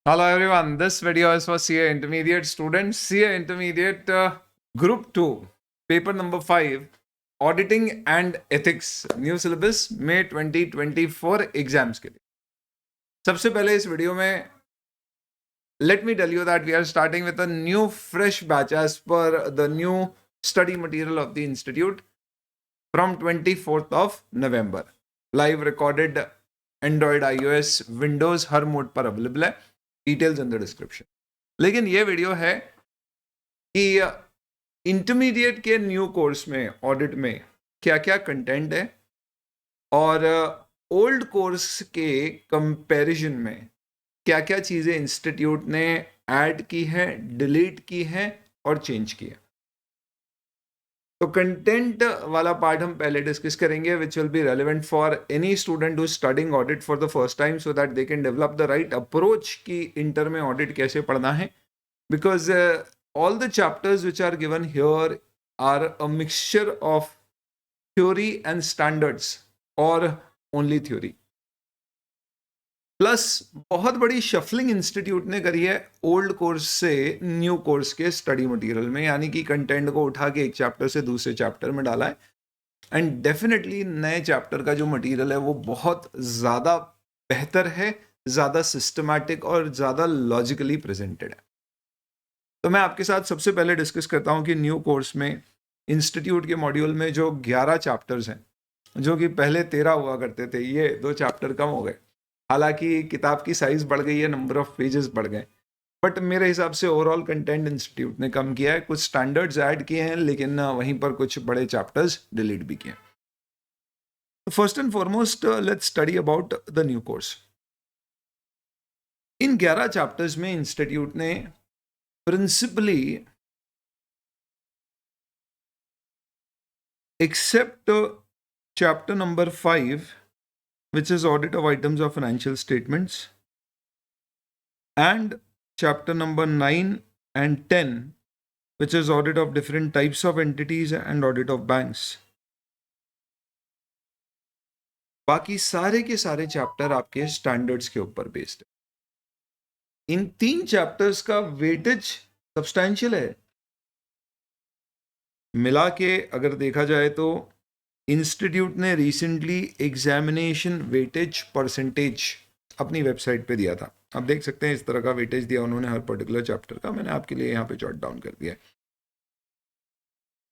Hello everyone, this video is for CA Intermediate students. CA Intermediate Group 2, paper number 5, Auditing and Ethics, new syllabus May 2024 exams के लिए. सबसे पहले इस video में let me tell you that we are starting with a new fresh batch as per the new study material of the institute from 24th of November. Live recorded Android, iOS, Windows her mode पर available है. Details in the description. लेकिन ये video है कि intermediate के new course में audit में क्या क्या कंटेंट है और ओल्ड कोर्स के कंपैरिजन में क्या क्या चीज़ें इंस्टीट्यूट ने ऐड की है, डिलीट की है और चेंज की है. तो कंटेंट वाला पार्ट हम पहले डिस्कस करेंगे which will be relevant for any student who studying audit for the first time so that they can develop the right approach कि इंटर में ऑडिट कैसे पढ़ना है. Because all the chapters which are given here are a mixture of theory and standards or only theory. Plus बहुत बड़ी shuffling institute ने करी है ओल्ड कोर्स से न्यू कोर्स के स्टडी मटेरियल में, यानी कि कंटेंट को उठा के एक चैप्टर से दूसरे चैप्टर में डाला है. एंड डेफिनेटली नए चैप्टर का जो मटेरियल है वो बहुत ज़्यादा बेहतर है, ज़्यादा सिस्टमैटिक और ज़्यादा लॉजिकली प्रेजेंटेड है. तो मैं आपके साथ सबसे पहले डिस्कस करता हूं कि न्यू कोर्स में इंस्टीट्यूट के मॉड्यूल में जो 11 चैप्टर्स हैं, जो कि पहले 13 हुआ करते थे, ये 2 चैप्टर कम हो गए. हालांकि किताब की साइज बढ़ गई है, नंबर ऑफ पेजेस बढ़ गए, बट मेरे हिसाब से ओवरऑल कंटेंट इंस्टीट्यूट ने कम किया है. कुछ स्टैंडर्ड्स ऐड किए हैं, लेकिन वहीं पर कुछ बड़े चैप्टर्स डिलीट भी किए. First and foremost let's study about the new course. In 11 chapters में इंस्टीट्यूट ने principally, except chapter number 5, which is audit of items of financial statements, and chapter number 9 and 10, which is audit of different types of entities and audit of banks, बाकी सारे के सारे chapter आपके standards के ऊपर based है. इन 3 chapters का weightage substantial है. मिला के अगर देखा जाए तो इंस्टीट्यूट ने रिसेंटली एग्जामिनेशन वेटेज परसेंटेज अपनी वेबसाइट पे दिया था. आप देख सकते हैं इस तरह का वेटेज दिया उन्होंने हर पर्टिकुलर चैप्टर का. मैंने आपके लिए यहाँ पे जॉट डाउन कर दिया है.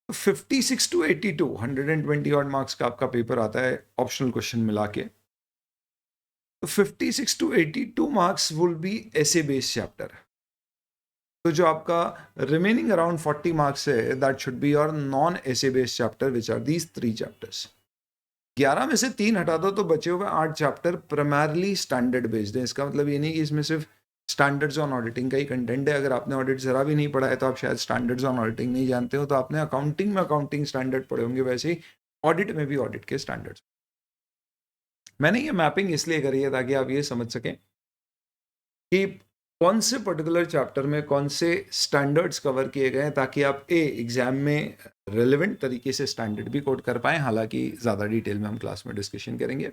56 to 82, 120 ऑड मार्क्स का आपका पेपर आता है ऑप्शनल क्वेश्चन मिला के. 56 to 82 marks will be AS based chapter. तो जो आपका रिमेनिंग अराउंड 40 मार्क्स है, that should be your non AS based chapter which are these 3 chapters. 11 में से 3 हटा दो तो बचे हुए 8 चैप्टर प्राइमरली स्टैंडर्ड बेस्ड है. इसका मतलब ये नहीं कि इसमें सिर्फ स्टैंडर्ड्स ऑन ऑडिटिंग का ही कंटेंट है. अगर आपने ऑडिट जरा भी नहीं पढ़ा है तो आप शायद स्टैंडर्ड्स ऑन ऑडिटिंग नहीं जानते हो. तो आपने अकाउंटिंग में अकाउंटिंग स्टैंडर्ड पढ़े होंगे, वैसे ही ऑडिट में भी ऑडिट के स्टैंडर्ड्स. मैंने ये मैपिंग इसलिए करी है ताकि आप ये समझ सकें कि कौन से पर्टिकुलर चैप्टर में कौन से स्टैंडर्ड्स कवर किए गए हैं, ताकि आप एग्जाम में रेलेवेंट तरीके से स्टैंडर्ड भी कोड कर पाएं. हालांकि ज़्यादा डिटेल में हम क्लास में डिस्कशन करेंगे,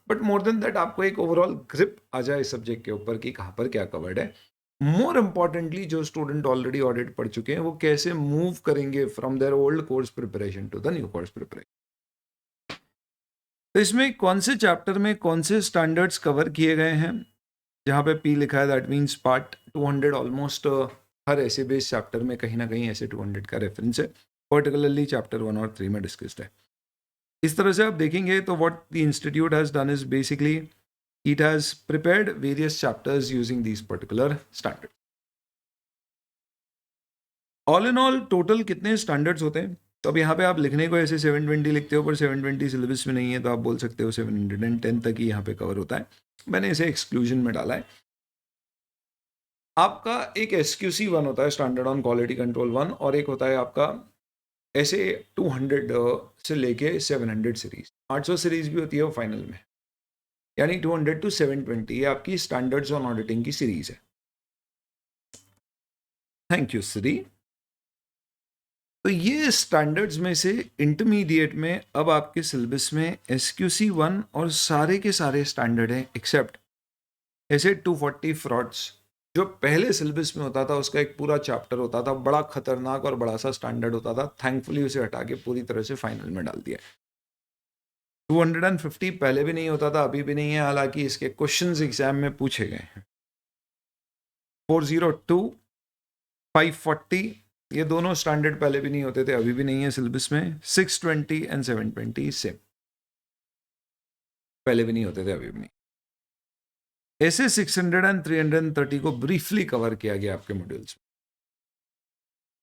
बट मोर देन दैट आपको एक ओवरऑल ग्रिप आ जाए इस सब्जेक्ट के ऊपर कि कहाँ पर क्या कवर्ड है. मोर इम्पॉर्टेंटली जो स्टूडेंट ऑलरेडी ऑडिट पढ़ चुके हैं वो कैसे मूव करेंगे from their old course preparation to the new course preparation. तो इसमें कौन से चैप्टर में कौन से स्टैंडर्ड्स कवर किए गए हैं, जहाँ पे पी लिखा है दैट मीन्स पार्ट 200 ऑलमोस्ट हर ऐसे बेस चैप्टर में कहीं ना कहीं ऐसे 200 का रेफरेंस है. पर्टिकुलरली चैप्टर 1 और 3 में डिस्कस्ड है. इस तरह से आप देखेंगे तो what the institute has done is basically it has prepared various chapters using these particular standard. All in all total कितने स्टैंडर्ड्स होते हैं? तो अब यहाँ पे आप लिखने को ऐसे 720 लिखते हो, पर 720 सिलेबस में नहीं है, तो आप बोल सकते हो 710 तक ही यहाँ पे कवर होता है. मैंने इसे एक्सक्लूजन में डाला है. आपका एक SQC 1 होता है, स्टैंडर्ड ऑन क्वालिटी कंट्रोल 1, और एक होता है आपका ऐसे 200 से लेके 700 सीरीज, 800 सीरीज भी होती है वो फाइनल में, यानी 200 to 720 ये आपकी स्टैंडर्ड्स ऑन ऑडिटिंग की सीरीज है. Thank you Shri. तो ये स्टैंडर्ड्स में से इंटरमीडिएट में अब आपके सिलेबस में SQC 1 और सारे के सारे स्टैंडर्ड हैं एक्सेप्ट ऐसे 240 फ्रॉड्स जो पहले सिलेबस में होता था उसका एक पूरा चैप्टर होता था, बड़ा खतरनाक और बड़ा सा स्टैंडर्ड होता था, थैंकफुली उसे हटा के पूरी तरह से फाइनल में डाल दिया। 250 पहले भी नहीं होता था, अभी भी नहीं है, हालांकि इसके क्वेश्चंस एग्जाम में पूछे गए हैं। 402, 540 ये दोनों स्टैंडर्ड पहले भी नहीं होते थे, अभी भी नहीं है सिलेबस में। 620 एंड 720 सेम, पहले भी नहीं होते थे, अभी भी नहीं। ऐसे 600 एंड 330 को ब्रीफली कवर किया गया आपके मॉड्यूल्स में।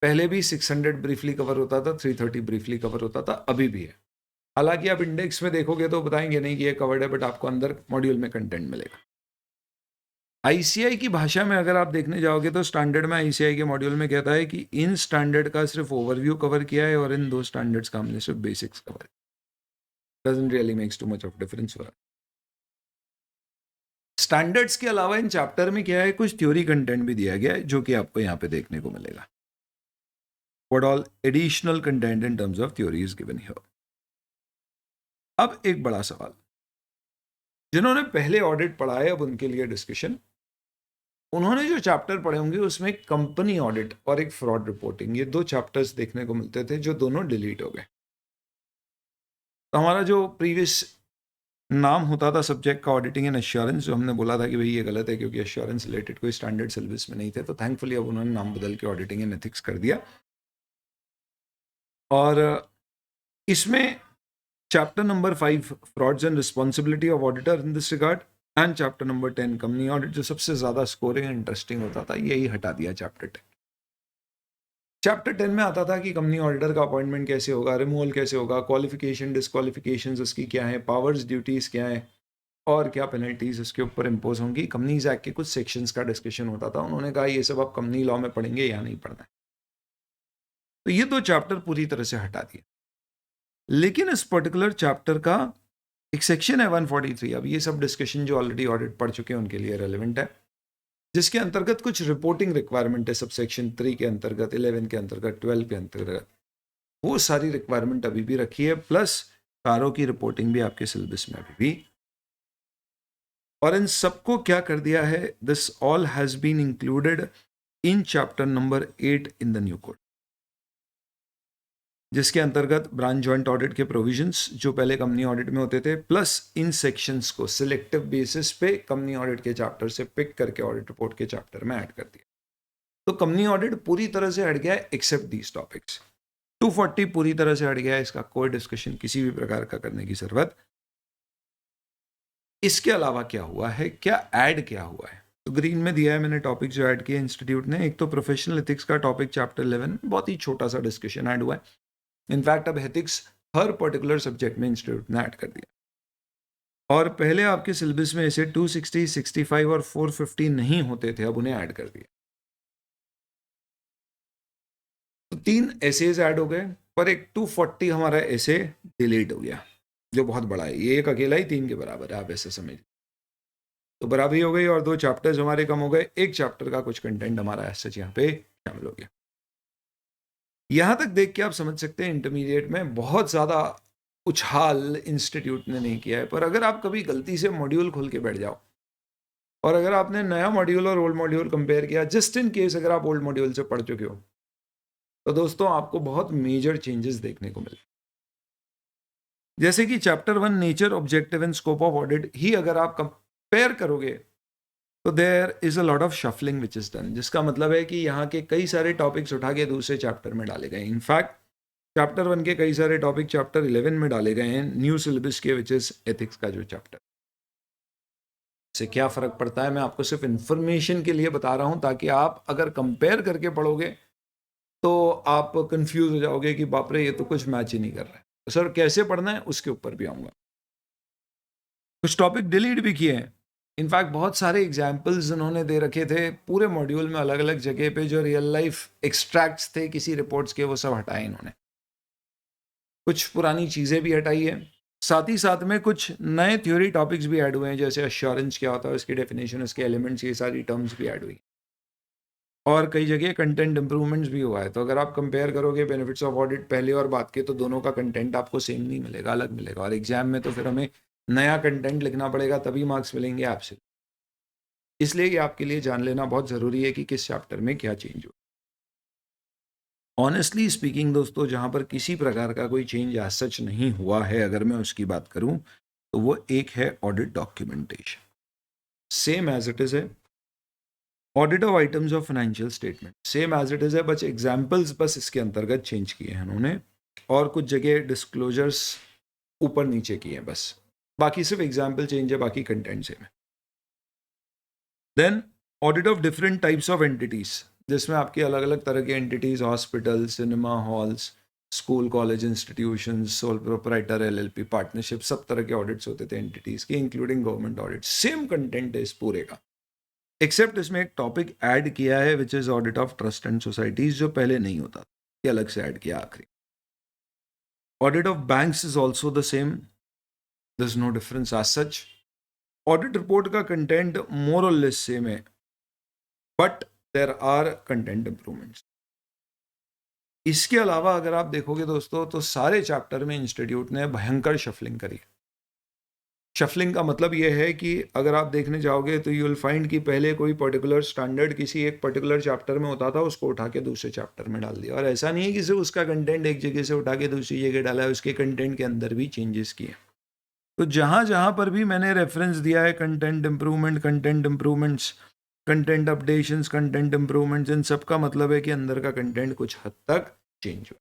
पहले भी 600 ब्रीफली कवर होता था, 330 ब्रीफली कवर होता था, अभी भी है। हालांकि आप इंडेक्स में देखोगे तो बताएंगे नहीं कि ये कवर्ड है, बट आपको अंदर मॉड्यूल में कंटेंट मिलेगा। आईसीआई की भाषा में अगर आप देखने जाओगे तो स्टैंडर्ड में आईसीआई के मॉड्यूल में कहता है कि इन स्टैंडर्ड का सिर्फ ओवरव्यू कवर किया है और इन 2 स्टैंडर्ड्स का हमने सिर्फ basics cover. Doesn't really makes too much of difference. Standards के अलावा इन चैप्टर में क्या है, कुछ थ्योरी कंटेंट भी दिया गया है जो कि आपको यहाँ पे देखने को मिलेगा। What all additional content in terms of theory is given here. अब एक बड़ा सवाल, जिन्होंने पहले ऑडिट पढ़ा है अब उनके लिए डिस्कशन। उन्होंने जो चैप्टर पढ़े होंगे उसमें कंपनी ऑडिट और एक फ्रॉड रिपोर्टिंग, ये 2 चैप्टर्स देखने को मिलते थे जो दोनों डिलीट हो गए। तो हमारा जो प्रीवियस नाम होता था सब्जेक्ट का ऑडिटिंग एंड एश्योरेंस, जो हमने बोला था कि भाई ये गलत है क्योंकि एश्योरेंस रिलेटेड कोई स्टैंडर्ड सिलेबस में नहीं थे, तो थैंकफुली अब उन्होंने नाम बदल के ऑडिटिंग एंड एथिक्स कर दिया। और इसमें chapter number 5 frauds and responsibility of auditor in this regard and chapter number 10 company audit, जो सबसे ज्यादा स्कोरिंग इंटरेस्टिंग होता था, यही हटा दिया चैप्टर 10। चैप्टर 10 में आता था कि कंपनी ऑडिटर का अपॉइंटमेंट कैसे होगा, रिमूवल कैसे होगा, क्वालिफिकेशन डिस्क्वालिफिकेशंस उसकी क्या है, पावर्स ड्यूटीज क्या है और क्या पेनल्टीज उसके ऊपर इंपोज होंगी। कंपनीज एक्ट के कुछ सेक्शंस का डिस्कशन होता था। उन्होंने कहा ये सब आप कंपनी लॉ में पढ़ेंगे, या नहीं पढ़ना है। तो ये 2 चैप्टर पूरी तरह से हटा दिए। लेकिन इस पर्टिकुलर चैप्टर का एक सेक्शन है 143, अब ये सब डिस्कशन जो ऑलरेडी ऑडिट पढ़ चुके हैं उनके लिए रेलेवेंट है, जिसके अंतर्गत कुछ रिपोर्टिंग रिक्वायरमेंट है, सब सेक्शन 3 के अंतर्गत, 11 के अंतर्गत, 12 के अंतर्गत। वो सारी रिक्वायरमेंट अभी भी रखी है, प्लस कारों की रिपोर्टिंग भी आपके सिलेबस में अभी भी। और इन सबको क्या कर दिया है, this all has been included in chapter number 8 in the new code, जिसके अंतर्गत ब्रांच जॉइंट ऑडिट के प्रोविजंस जो पहले कंपनी ऑडिट में होते थे, प्लस इन सेक्शंस को सिलेक्टिव बेसिस पे कंपनी ऑडिट के चैप्टर से पिक करके ऑडिट रिपोर्ट के चैप्टर में ऐड कर दिया। तो कंपनी ऑडिट पूरी तरह से हट गया है एक्सेप्ट दीज टॉपिक्स। 240 पूरी तरह से हट गया है, इसका कोई डिस्कशन किसी भी प्रकार का करने की जरूरत। इसके अलावा क्या हुआ है, क्या ऐड क्या हुआ है, तो ग्रीन में दिया है मैंने टॉपिक जो ऐड किया इंस्टीट्यूट ने। एक तो प्रोफेशनल एथिक्स का टॉपिक चैप्टर 11, बहुत ही छोटा सा डिस्कशन ऐड हुआ है। इनफैक्ट अब एथिक्स हर पर्टिकुलर सब्जेक्ट में इंस्टीट्यूट ने ऐड कर दिया। और पहले आपके सिलेबस में ऐसे 260, 65 और 450 नहीं होते थे, अब उन्हें ऐड कर दिया। तो 3 एसेज ऐड हो गए, पर एक 240 हमारा एसे डिलीट हो गया, जो बहुत बड़ा है। ये एक अकेला ही 3 के बराबर है, आप ऐसे समझ। तो बराबरी हो गई और 2 चैप्टर्स हमारे कम हो गए, एक चैप्टर का कुछ कंटेंट हमारा सच यहाँ पे शामिल हो गया। यहां तक देख के आप समझ सकते हैं इंटरमीडिएट में बहुत ज्यादा उछाल इंस्टीट्यूट ने नहीं किया है। पर अगर आप कभी गलती से मॉड्यूल खोल के बैठ जाओ और अगर आपने नया मॉड्यूल और ओल्ड मॉड्यूल कंपेयर किया, जस्ट इन केस अगर आप ओल्ड मॉड्यूल से पढ़ चुके हो, तो दोस्तों आपको बहुत मेजर चेंजेस देखने को मिले। जैसे कि chapter 1 nature, objective and scope of audit ही अगर आप कंपेयर करोगे तो there is a lot of shuffling which is done, जिसका मतलब है कि यहाँ के कई सारे टॉपिक्स उठा के दूसरे चैप्टर में डाले गए। इनफैक्ट चैप्टर 1 के कई सारे टॉपिक चैप्टर 11 में डाले गए हैं न्यू सिलेबस के, विच इज एथिक्स का जो चैप्टर। इससे क्या फर्क पड़ता है, मैं आपको सिर्फ इंफॉर्मेशन के लिए बता रहा हूं, ताकि आप अगर कंपेयर करके पढ़ोगे तो आप कंफ्यूज हो जाओगे कि बाप रे ये तो कुछ मैच ही नहीं कर रहा है। तो सर कैसे पढ़ना है उसके ऊपर भी आऊंगा। कुछ टॉपिक डिलीट भी किए हैं। इनफैक्ट बहुत सारे एग्जाम्पल्स उन्होंने दे रखे थे पूरे मॉड्यूल में अलग अलग जगह पे, जो रियल लाइफ एक्सट्रैक्ट्स थे किसी रिपोर्ट्स के, वो सब हटाए इन्होंने। कुछ पुरानी चीज़ें भी हटाई है, साथ ही साथ में कुछ नए थ्योरी टॉपिक्स भी ऐड हुए हैं, जैसे अश्योरेंस क्या होता है, उसकी डेफिनेशन, उसके एलिमेंट्स, ये सारी टर्म्स भी ऐड हुई। और कई जगह कंटेंट इंप्रूवमेंट्स भी हुआ है। तो अगर आप कंपेयर करोगे बेनिफिट्स ऑफ ऑडिट पहले और बाद के, तो दोनों का कंटेंट आपको सेम नहीं मिलेगा, अलग मिलेगा। और एग्जाम में तो फिर हमें नया कंटेंट लिखना पड़ेगा, तभी मार्क्स मिलेंगे आपसे। इसलिए ये आपके लिए जान लेना बहुत ज़रूरी है कि किस चैप्टर में क्या चेंज हो। ऑनेस्टली स्पीकिंग दोस्तों, जहाँ पर किसी प्रकार का कोई चेंज आज सच नहीं हुआ है, अगर मैं उसकी बात करूँ तो वो एक है audit documentation, same as it is है। Audit of items of financial statement same as it is है, बस एग्जाम्पल्स बस इसके अंतर्गत चेंज किए हैं उन्होंने, और कुछ जगह डिस्क्लोजर्स ऊपर नीचे किए हैं बस, बाकी सिर्फ एग्जाम्पल चेंज है, बाकी कंटेंट सेम है। Then audit of different types of entities, जिसमें आपके अलग अलग तरह के entities, hospital, cinema halls, school, college, institution, sole proprietor, LLP, partnership, सब तरह के ऑडिट्स होते थे एंटिटीज के, including government audit. Same content है इस पूरे का, एक्सेप्ट इसमें एक टॉपिक ऐड किया है which is audit of trust and societies, जो पहले नहीं होता, ये अलग से ऐड किया आखिरी। Audit of banks is also the same, there is no difference as such. Audit report का कंटेंट मोर और लेस सेम है, but there are content improvements. इसके अलावा अगर आप देखोगे दोस्तों, तो सारे चैप्टर में इंस्टीट्यूट ने भयंकर शफलिंग करी। शफलिंग का मतलब यह है कि अगर आप देखने जाओगे तो यू विल फाइंड कि पहले कोई पर्टिकुलर स्टैंडर्ड किसी एक पर्टिकुलर चैप्टर में होता था, उसको उठा के दूसरे चैप्टर में डाल दिया। और ऐसा नहीं है कि सिर्फ उसका कंटेंट एक जगह से उठा के दूसरी जगह डाला है, उसके कंटेंट के अंदर भी चेंजेस किए। तो जहां जहां पर भी मैंने रेफरेंस दिया है content improvement, content improvements, content updations, content improvements, इन सब का मतलब है कि अंदर का कंटेंट कुछ हद तक चेंज हुआ।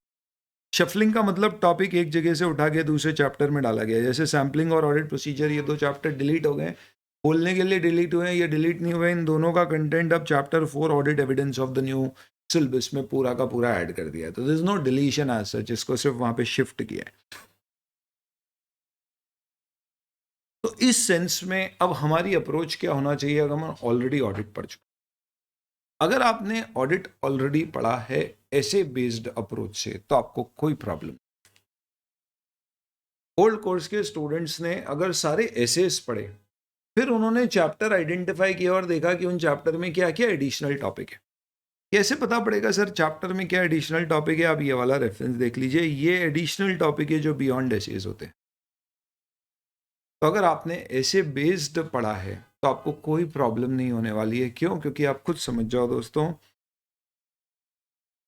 शफलिंग का मतलब टॉपिक एक जगह से उठा के दूसरे चैप्टर में डाला गया, जैसे सैम्पलिंग और ऑडिट प्रोसीजर, ये दो चैप्टर डिलीट हो गए, बोलने के लिए डिलीट हुए, ये डिलीट नहीं हुए। इन दोनों का कंटेंट अब chapter 4 audit evidence of the new syllabus में पूरा का पूरा ऐड कर दिया है। तो this is no deletion as such, इसको सिर्फ वहां पे शिफ्ट किया है। तो इस सेंस में अब हमारी अप्रोच क्या होना चाहिए, अगर हम ऑलरेडी ऑडिट पढ़ चुके। अगर आपने ऑडिट ऑलरेडी पढ़ा है ऐसे बेस्ड अप्रोच से, तो आपको कोई प्रॉब्लम। ओल्ड कोर्स के स्टूडेंट्स ने अगर सारे एसेस पढ़े, फिर उन्होंने चैप्टर आइडेंटिफाई किया और देखा कि उन चैप्टर में क्या क्या एडिशनल टॉपिक है। कैसे पता पड़ेगा सर चैप्टर में क्या एडिशनल टॉपिक है? आप ये वाला रेफरेंस देख लीजिए, ये एडिशनल टॉपिक है जो बियॉन्ड एसेस होते हैं। तो अगर आपने ऐसे बेस्ड पढ़ा है तो आपको कोई प्रॉब्लम नहीं होने वाली है। क्यों? क्योंकि आप खुद समझ जाओ दोस्तों,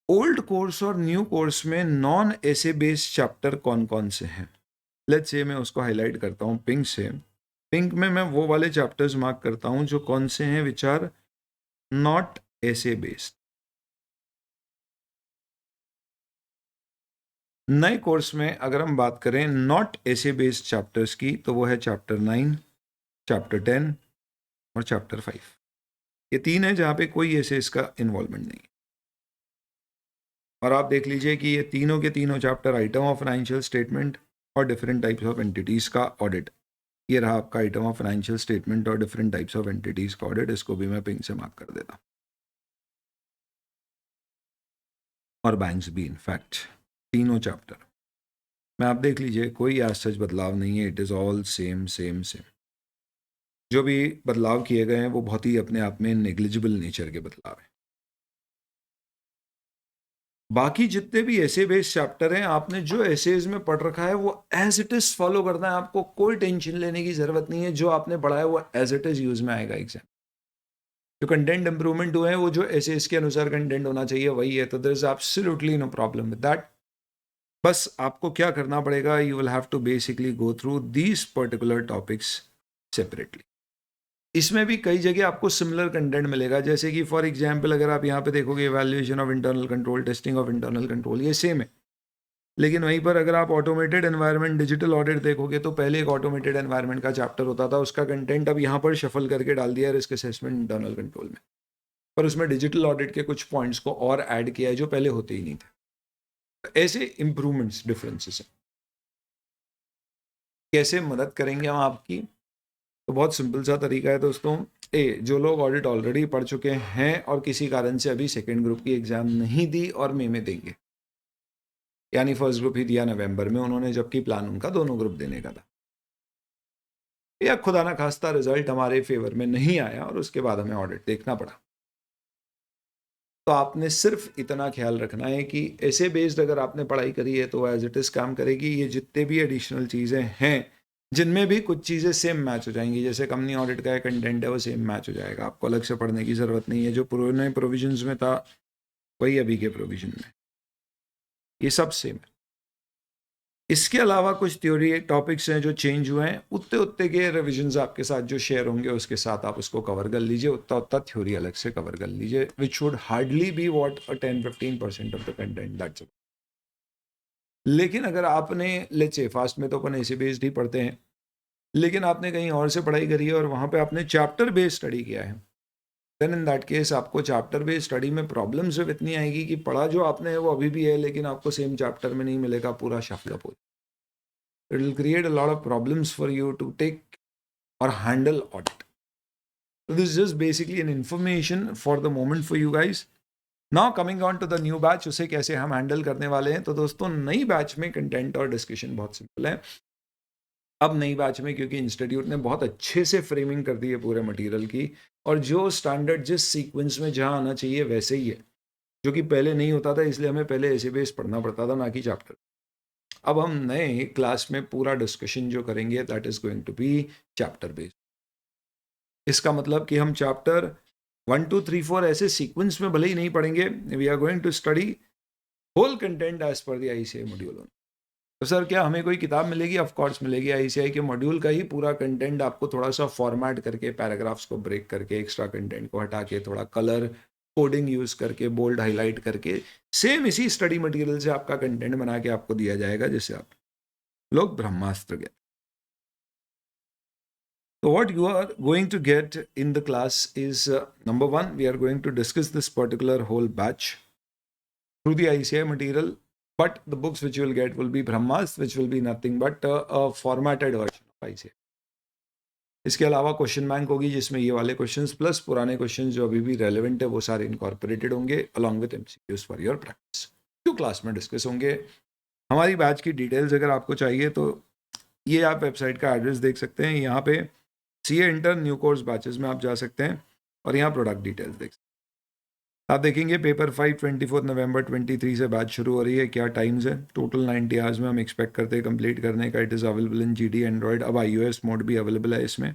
ओल्ड कोर्स और न्यू कोर्स में नॉन ऐसे बेस्ड चैप्टर कौन कौन से हैं। लेट्स से मैं उसको हाईलाइट करता हूँ पिंक से। पिंक में मैं वो वाले चैप्टर्स मार्क करता हूँ जो कौन से हैं, विच आर नॉट ऐसे बेस्ड। नए कोर्स में अगर हम बात करें नॉट ऐसे बेस्ड चैप्टर्स की, तो वो है चैप्टर 9, चैप्टर 10 और चैप्टर 5। ये तीन है जहाँ पे कोई ऐसे इसका इन्वॉल्वमेंट नहीं। और आप देख लीजिए कि ये तीनों के तीनों chapter item of financial statement और डिफरेंट टाइप्स ऑफ एंटिटीज़ का ऑडिट। ये रहा आपका आइटम ऑफ फाइनेंशियल स्टेटमेंट और डिफरेंट टाइप्स ऑफ एंटिटीज़ का ऑडिट। इसको भी मैं पिंक से मार्क कर देता, और बैंक्स भी इनफैक्ट तीनों चैप्टर में आप देख लीजिए कोई आज सच बदलाव नहीं है। It is all same same same. जो भी बदलाव किए गए हैं वो बहुत ही अपने आप में नेग्लिजिबल नेचर के बदलाव हैं। बाकी जितने भी ऐसे बेस्ड चैप्टर हैं, आपने जो एसेज में पढ़ रखा है वो एज इट इज फॉलो करना है। आपको कोई टेंशन लेने की जरूरत नहीं है। जो आपने पढ़ा है वो एज इट इज यूज में आएगा एग्जाम। जो कंटेंट इंप्रूवमेंट हुए हैं वो जो एसेज के अनुसार कंटेंट होना चाहिए वही है। तो there is absolutely no problem with that. बस आपको क्या करना पड़ेगा, you will have to basically go through these particular topics separately. इसमें भी कई जगह आपको सिमिलर कंटेंट मिलेगा, जैसे कि फॉर एग्जांपल अगर आप यहाँ पे देखोगे evaluation of internal control, testing of internal control, ये सेम है। लेकिन वहीं पर अगर आप ऑटोमेटेड एनवायरनमेंट डिजिटल ऑडिट देखोगे तो पहले एक ऑटोमेटेड एनवायरनमेंट का चैप्टर होता था, उसका कंटेंट अब यहाँ पर शफल करके डाल दिया रिस्क असेसमेंट इंटरनल कंट्रोल में, पर उसमें डिजिटल ऑडिट के कुछ पॉइंट्स को और ऐड किया है जो पहले होते ही नहीं थे। तो ऐसे इंप्रूवमेंट्स, डिफरेंसेस हैं। कैसे मदद करेंगे हम आपकी? तो बहुत सिंपल सा तरीका है दोस्तों। जो लोग ऑडिट ऑलरेडी पढ़ चुके हैं और किसी कारण से अभी सेकेंड ग्रुप की एग्जाम नहीं दी और मई में देंगे, यानी फर्स्ट ग्रुप ही दिया नवंबर में उन्होंने, जबकि प्लान उनका दोनों ग्रुप देने का था, या खुदा ना खास्ता रिजल्ट हमारे फेवर में नहीं आया और उसके बाद हमें ऑडिट देखना पड़ा, तो आपने सिर्फ इतना ख्याल रखना है कि ऐसे बेस्ड अगर आपने पढ़ाई करी है तो एज इट इज काम करेगी। ये जितने भी एडिशनल चीज़ें हैं जिनमें भी कुछ चीज़ें सेम मैच हो जाएंगी, जैसे कंपनी ऑडिट का कंटेंट है वो सेम मैच हो जाएगा, आपको अलग से पढ़ने की ज़रूरत नहीं है। जो पुराने प्रोविजंस में था वही अभी के प्रोविजन में, ये सब सेम है। इसके अलावा कुछ थ्योरी टॉपिक्स हैं जो चेंज हुए हैं, उतने उतने के रिविजन्स आपके साथ जो शेयर होंगे उसके साथ आप उसको कवर कर लीजिए, उतना उतना थ्योरी अलग से कवर कर लीजिए, which should hardly be what 10-15% of the content, that's it. लेकिन अगर आपने लेट्स से फास्ट में तो अपन ऐसे बेस्ड ही पढ़ते हैं, लेकिन आपने कहीं और से पढ़ाई करी है और वहाँ पे आपने चैप्टर बेस्ड स्टडी किया है, देन इन दैट केस आपको चैप्टर बेस्ड स्टडी में प्रॉब्लम सिर्फ इतनी आएगी कि पढ़ा जो आपने है वो अभी भी है, लेकिन आपको सेम चैप्टर में नहीं मिलेगा, पूरा शफलअप हो। It will create a lot of problems for you to take और handle audit. So this is just basically an information for the moment for you guys. Now coming on to the new batch, उसे कैसे हम handle करने वाले हैं। तो दोस्तों नई बैच में कंटेंट और डिस्कशन बहुत सिंपल है। अब नई बैच में क्योंकि इंस्टीट्यूट ने बहुत अच्छे से फ्रेमिंग कर दी है पूरे मटेरियल की, और जो स्टैंडर्ड जिस सीक्वेंस में जहाँ आना चाहिए वैसे ही है, जो कि पहले नहीं होता था, इसलिए हमें पहले ऐसे बेस पढ़ना पड़ता था ना कि चैप्टर। अब हम नए क्लास में पूरा डिस्कशन जो करेंगे that is going to be chapter based. इसका मतलब कि हम चैप्टर 1 2 3 4 ऐसे सीक्वेंस में भले ही नहीं पढ़ेंगे, we are going to study whole content as per the ICI module. तो सर क्या हमें कोई किताब मिलेगी? ऑफ कोर्स मिलेगी। आईसीआई के मॉड्यूल का ही पूरा कंटेंट आपको थोड़ा सा फॉर्मेट करके, पैराग्राफ्स को ब्रेक करके, एक्स्ट्रा कंटेंट को हटा के, थोड़ा कलर कोडिंग यूज करके, बोल्ड हाईलाइट करके, सेम इसी स्टडी मटेरियल से आपका कंटेंट बना के आपको दिया जाएगा, जिससे आप लोग ब्रह्मास्त्र गए। So what you are going to get in the class is number one, we are going to discuss this particular whole batch through the ICI material, but the books which you will get will be Brahmas, which will be nothing but a formatted version of ICI. इसके अलावा question bank होगी जिसमें ये वाले questions plus पुराने questions जो अभी भी रेलेवेंट है वो सारे इनकॉर्पोरेटेड होंगे along with MCQs for your practice, जो क्लास में डिस्कस होंगे। हमारी बैच की डिटेल्स अगर आपको चाहिए तो ये आप वेबसाइट का एड्रेस देख सकते हैं, यहाँ पे CA inter new course batches में आप जा सकते हैं और यहाँ प्रोडक्ट डिटेल्स देख सकते हैं। आप देखेंगे पेपर 5 24 नवंबर 23 से बैच शुरू हो रही है। क्या टाइम्स है? टोटल 90 आवर्स में हम एक्सपेक्ट करते हैं कंप्लीट करने का। It is available in GD Android, अब iOS मोड भी अवेलेबल है इसमें।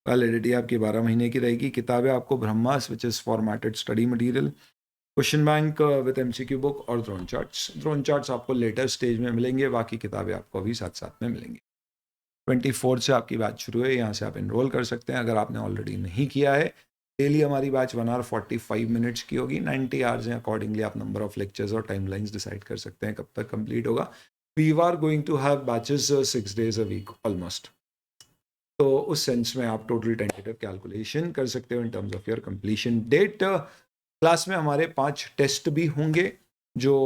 वैलिडिटी आपकी 12 महीने की रहेगी। किताबें आपको ब्रह्मास which is formatted study material, question bank with MCQ book और ड्रोन चार्ट्स। ड्रोन चार्ट्स आपको लेटेस्ट स्टेज में मिलेंगे, बाकी किताबें आपको अभी साथ साथ में मिलेंगी। 24 से आपकी बैच शुरू है, यहाँ से आप एनरोल कर सकते हैं अगर आपने ऑलरेडी नहीं किया है। डेली हमारी बैच 1 आवर 45 मिनट्स की होगी, 90 आवर्स हैं। अकॉर्डिंगली आप नंबर ऑफ लेक्चर्स और टाइमलाइंस डिसाइड कर सकते हैं कब तक कंप्लीट होगा। We are going to have batches 6 days a week almost, तो उस सेंस में आप टोटल टेंटेटिव कैलकुलेशन कर सकते हो in terms of your completion date. Class में हमारे 5 टेस्ट भी होंगे जो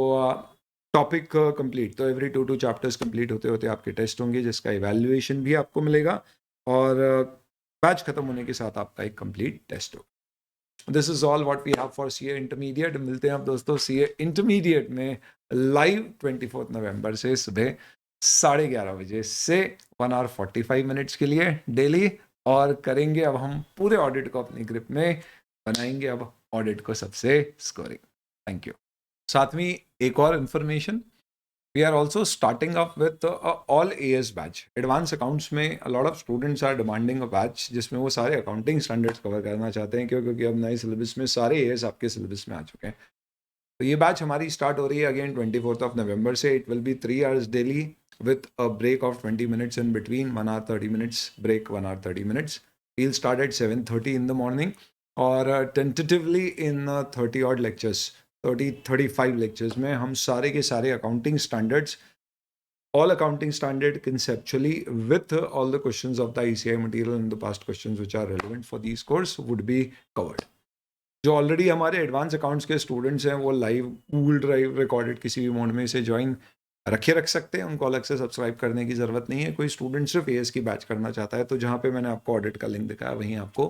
टॉपिक कंप्लीट, तो एवरी 2 चैप्टर्स कंप्लीट होते होते आपके टेस्ट होंगे जिसका इवैल्यूएशन भी आपको मिलेगा, और बैच खत्म होने के साथ आपका एक कंप्लीट टेस्ट होगा। This is all what we have for CA intermediate. मिलते हैं आप दोस्तों सीए इंटरमीडिएट में लाइव 24 नवंबर से सुबह 11:30 बजे से 1 आवर 45 मिनट्स के लिए डेली, और करेंगे अब हम पूरे ऑडिट को अपनी ग्रिप में, बनाएंगे अब ऑडिट को सबसे स्कोरिंग। Thank you. साथवी एक और information, we are also starting up with all AS batch. Advance accounts में a lot of students are demanding a batch जिसमें वो सारे अकाउंटिंग स्टैंडर्ड्स कवर करना चाहते हैं, क्योंकि अब नए सिलेबस में सारे एएस आपके सिलेबस में आ चुके हैं। तो ये बैच हमारी स्टार्ट हो रही है अगेन 24 नवंबर से। It will be 3 hours daily with a break of 20 minutes in between, 1 hour 30 minutes break, 1 hour 30 minutes. We'll start at 7:30 in the morning, और tentatively in 30 odd lectures, 35 lectures में हम सारे के सारे accounting standards, all accounting standard conceptually with all the questions of the ICI material and the past questions which are relevant for these course would be covered. जो already हमारे advance accounts के students हैं वो live Google drive recorded किसी भी mode में इसे join रख सकते हैं, उनको अलग से सब्सक्राइब करने की ज़रूरत नहीं है। कोई स्टूडेंट सिर्फ एएस की बैच करना चाहता है तो जहाँ पे मैंने आपको ऑडिट का लिंक दिखाया वहीं आपको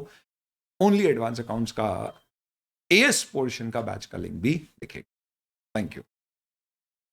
ओनली एडवांस अकाउंट्स का एएस पोर्शन का बैच का लिंक भी दिखेगा। Thank you.